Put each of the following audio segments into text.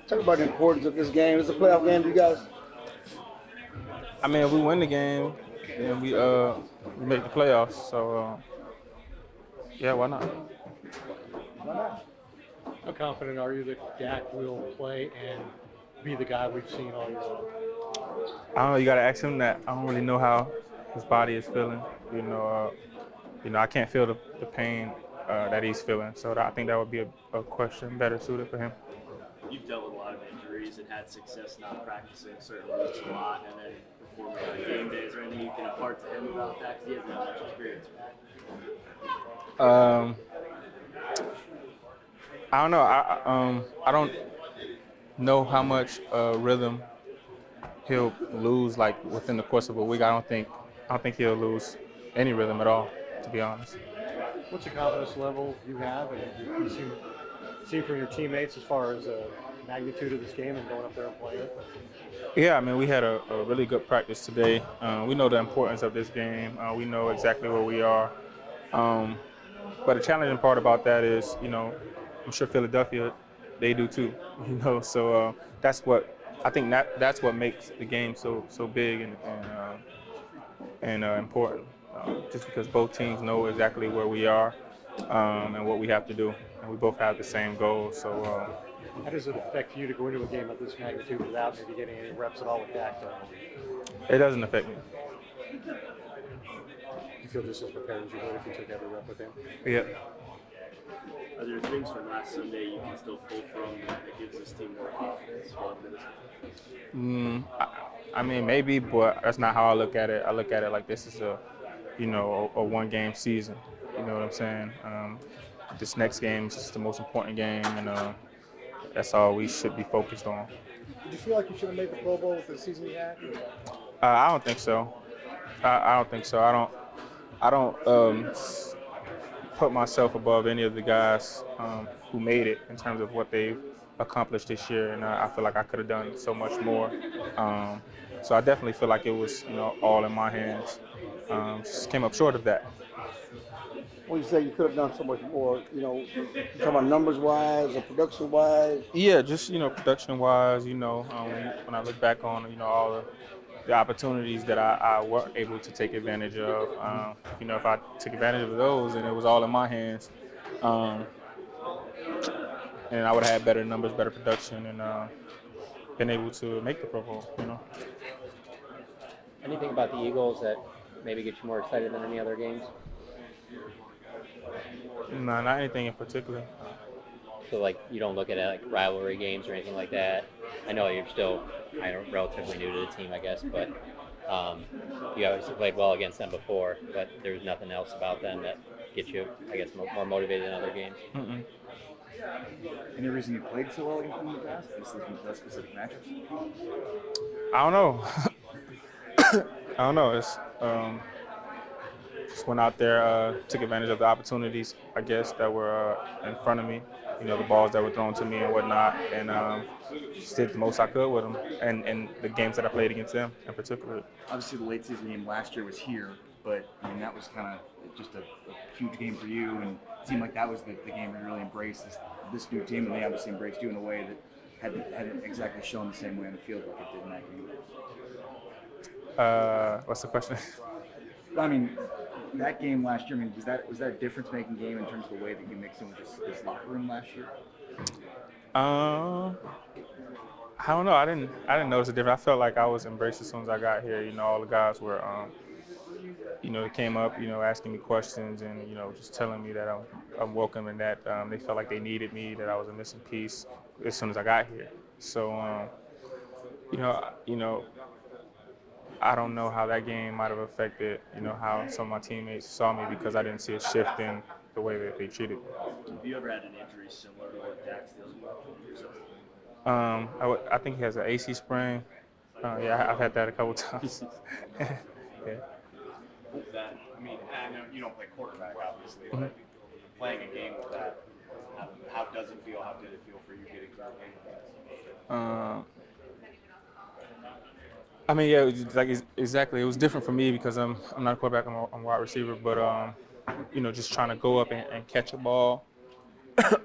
Talk about the importance of this game. It's a playoff game, you guys. I mean, if we win the game, then we make the playoffs. So yeah, why not? Why not? How confident are you that Dak will play and be the guy we've seen all year long? I don't know. You gotta ask him that. I don't really know how his body is feeling. I can't feel the pain that he's feeling. So I think that would be a question better suited for him. You've dealt with a lot of injuries and had success not practicing certain weeks a lot and then performing on game days. Is there anything you can impart to him about that? Because he hasn't had much experience with that. Um, I don't know. I don't know how much rhythm he'll lose like within the course of a week. I don't think he'll lose any rhythm at all, to be honest. What's the confidence level you have and you see from your teammates as far as the magnitude of this game and going up there and playing it? Yeah, I mean, we had a really good practice today. We know the importance of this game. We know exactly where we are. But the challenging part about that is, I'm sure Philadelphia, they do too. So I think that's what makes the game so big and important. Just because both teams know exactly where we are and what we have to do, and we both have the same goal. So. How does it affect you to go into a game of this magnitude without maybe getting any reps at all with Dak? It doesn't affect me. You feel just as prepared as you would if you took every rep with him? Yeah. Are there things from last Sunday you can still pull from that gives this team more confidence? I mean, maybe, but that's not how I look at it. I look at it like this is a one-game season. You know what I'm saying? This next game is just the most important game, and that's all we should be focused on. Did you feel like you should have made the Pro Bowl with the season you had? I don't think so. I don't think so. I don't put myself above any of the guys who made it in terms of what they've accomplished this year, and I feel like I could have done so much more. So I definitely feel like it was all in my hands. Just came up short of that. When you say you could have done so much more, you talking about numbers-wise or production-wise? Yeah, just production-wise, when I look back on all the opportunities that I were able to take advantage of, if I took advantage of those and it was all in my hands, and I would have had better numbers, better production, and been able to make the Pro Bowl. Anything about the Eagles that maybe gets you more excited than any other games? No, not anything in particular. So, like, you don't look at it like rivalry games or anything like that. I know you're still relatively new to the team, I guess, but you obviously played well against them before. But there's nothing else about them that gets you, I guess, more motivated than other games. Mm-mm. Any reason you played so well against them in the past? That specific matchups? I don't know. I don't know. It's just went out there, took advantage of the opportunities, I guess, that were in front of me. The balls that were thrown to me and whatnot, and just did the most I could with them, and the games that I played against them in particular. Obviously, the late season game last year was here, but I mean that was kind of just a huge game for you, and it seemed like that was the game you really embraced this new team, and they obviously embraced you in a way that hadn't exactly shown the same way on the field like it did in that game. What's the question? I mean, that game last year. I mean, was that a difference-making game in terms of the way that you mixed in with this locker room last year? I don't know. I didn't notice a difference. I felt like I was embraced as soon as I got here. All the guys were, they came up, asking me questions and just telling me that I'm welcome and that they felt like they needed me, that I was a missing piece as soon as I got here. So, I don't know how that game might have affected, how some of my teammates saw me because I didn't see a shift in the way that they treated me. Have you ever had an injury similar to what Dak's dealing with yourself? I think he has an AC sprain. Yeah, I've had that a couple times. Yeah. With that, I mean, I know you don't play quarterback, obviously, but playing a game with that, how does it feel? How did it feel for you getting to that game? I mean, yeah, exactly. It was different for me because I'm not a quarterback. I'm a wide receiver, but just trying to go up and catch a ball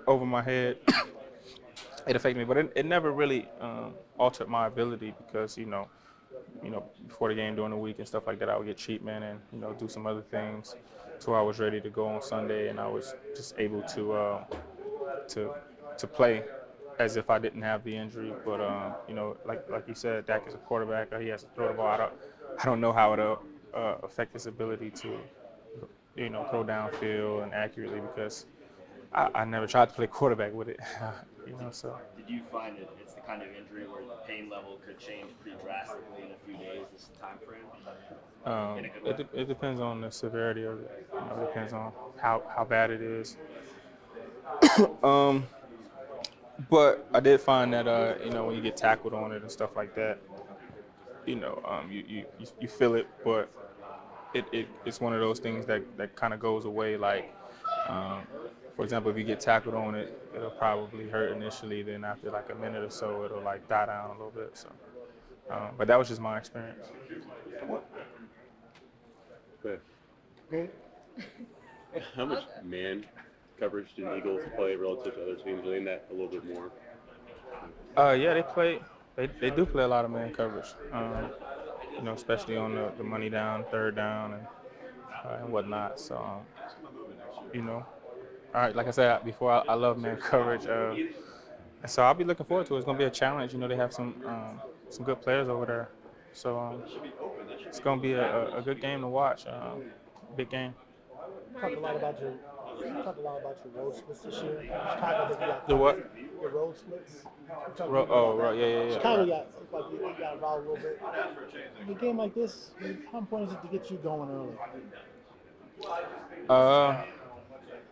over my head it affected me, but it never really altered my ability because before the game during the week and stuff like that, I would get treatment and do some other things, so I was ready to go on Sunday, and I was just able to to play as if I didn't have the injury. But like you said, Dak is a quarterback. He has to throw the ball. I don't know how it'll affect his ability to throw downfield and accurately because I never tried to play quarterback with it. So. Did you find that it's the kind of injury where the pain level could change pretty drastically in a few days, this time frame? In a good way? It depends on the severity of it. It depends on how bad it is. But I did find that when you get tackled on it and stuff like that, you feel it, but it's one of those things that kind of goes away. Like, for example, if you get tackled on it, it'll probably hurt initially. Then after like a minute or so, it'll like die down a little bit. So, but that was just my experience. Okay. How much man coverage did Eagles play relative to other teams? Are they in that a little bit more? Yeah, they do play a lot of man coverage. Especially on the money down, third down, and whatnot. So, all right, like I said before, I love man coverage. And so I'll be looking forward to it. It's going to be a challenge. They have some good players over there. So it's going to be a good game to watch. Big game. Talk a lot about your road splits this year. Chicago, that you got The what? your road splits. Right, yeah. Chicago got like you got involved a little bit. In a game like this, how important is it to get you going early?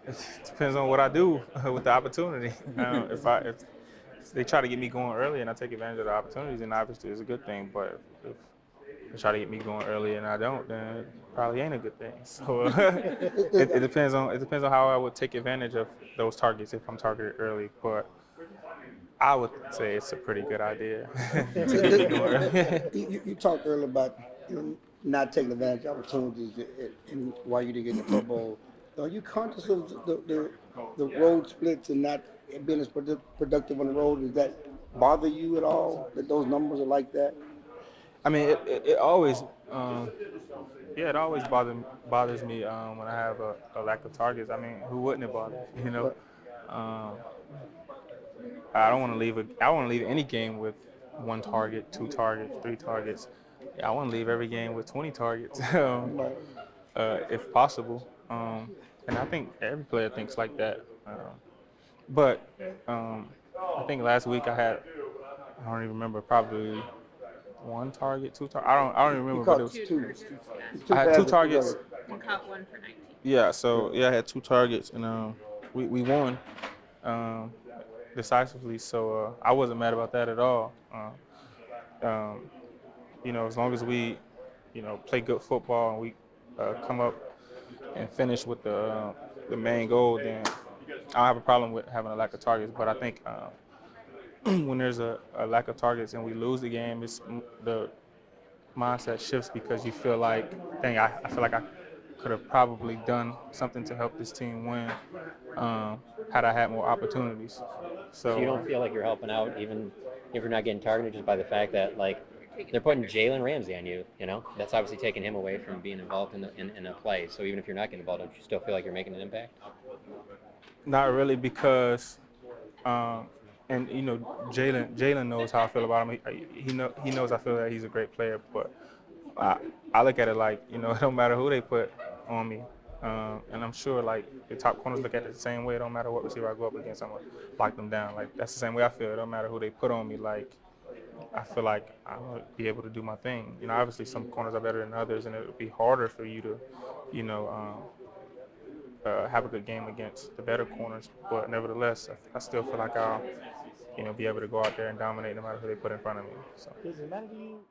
It depends on what I do with the opportunity. If they try to get me going early and I take advantage of the opportunities, then obviously it's a good thing. But if they try to get me going early and I don't, then it probably ain't a good thing. So it depends on how I would take advantage of those targets if I'm targeted early. But I would say it's a pretty good idea to get me going early. You talked earlier about not taking advantage of opportunities and why you didn't get in the Pro Bowl. Are you conscious of the road splits and not being as productive on the road? Does that bother you at all, that those numbers are like that? I mean, it always, it always bothers me when I have a lack of targets. I mean, who wouldn't it bother? I don't want to leave any game with 1 target, 2 targets, 3 targets. I want to leave every game with 20 targets, if possible. And I think every player thinks like that. But I think last week I don't even remember, probably 1 target, 2 targets. I don't even remember, but it was two. I had 2 targets. And caught 1 for 19. Yeah, so I had 2 targets, and we won decisively. So I wasn't mad about that at all. As long as we, play good football and we come up and finish with the main goal, then I don't have a problem with having a lack of targets. But I think when there's a lack of targets and we lose the game, it's the mindset shifts because you feel like, dang, I feel like I could have probably done something to help this team win had I had more opportunities. So you don't feel like you're helping out even if you're not getting targeted just by the fact that, like, they're putting Jalen Ramsey on you, That's obviously taking him away from being involved in a play. So even if you're not getting involved, don't you still feel like you're making an impact? Not really, because Jalen knows how I feel about him. He knows I feel that he's a great player, but I look at it like, it don't matter who they put on me. And I'm sure, like, the top corners look at it the same way. It don't matter what receiver I go up against, I'm going to lock them down. Like, that's the same way I feel. It don't matter who they put on me. Like, I feel like I'm going to be able to do my thing. Obviously some corners are better than others, and it'll be harder for you to, have a good game against the better corners. But nevertheless, I still feel like I'll, be able to go out there and dominate no matter who they put in front of me. So. Does it matter to you